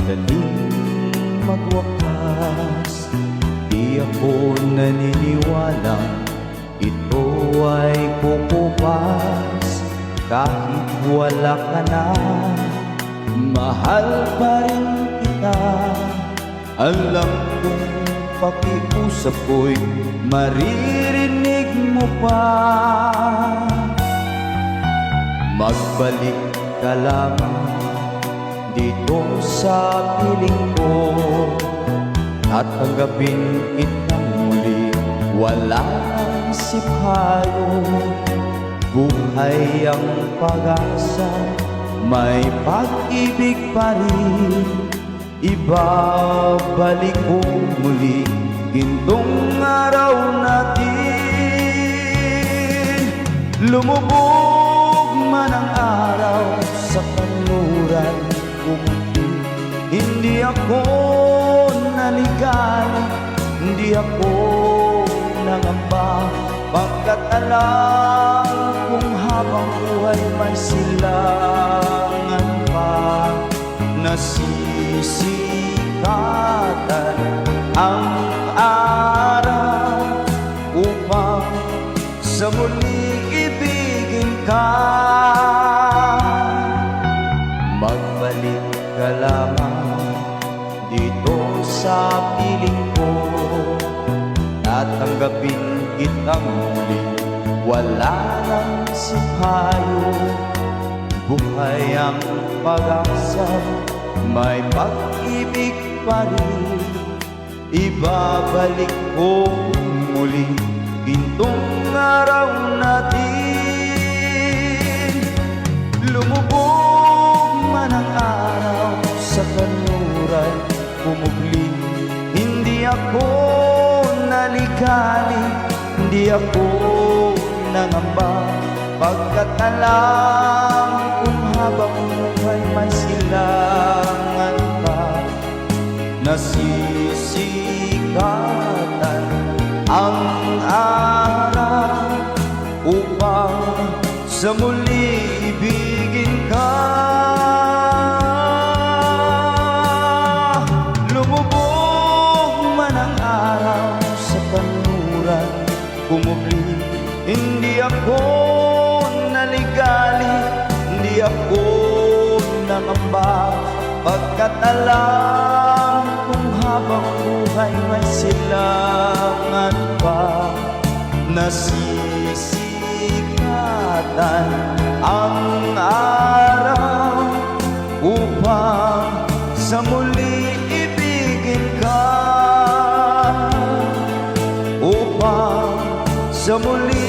madaling magwakas. Di ako naniniwalang ito ay kukupas. Kahit wala ka na, mahal pa rin kita. Alam kong pakiusap ko'y maririnig mo pa. Magbalik ka lamang dito sa piling ko, at tanggapin kitang muli, walang sipayo. Buhay ang pag-asa, may pag-ibig pa rin. Ibabalik ko muli gintong araw natin. Lumubog man ang araw sa kanluran, hindi ako naligalig, hindi ako nangamba, pagkat alam kung habang buhay may silangan pa. Nasisikatan ang araw upang sa muli ibigin ka. Magbalik ka lamang dito sa piling ko, at tanggapin kitang muli, wala nang sipayo. Buhay ang pag-asa, may pag-ibig pa rin. Ibabalik ko muli gintong araw natin. Lumubog man ang araw sa kanluran, pumugli, hindi ako naligalig, hindi ako nangamba, pagkat alam kung habang buhay may silangan pa. Nasisikatan ang araw upang sa muli ibigin ka. Lumubog man ang araw sa kanluran, pumugli, hindi ako naligalig, hindi ako nangamba, pagkat alam kung habang buhay may silangan pa. Nasisikatan ang araw upang sa muli ibigin ka, upang sa muli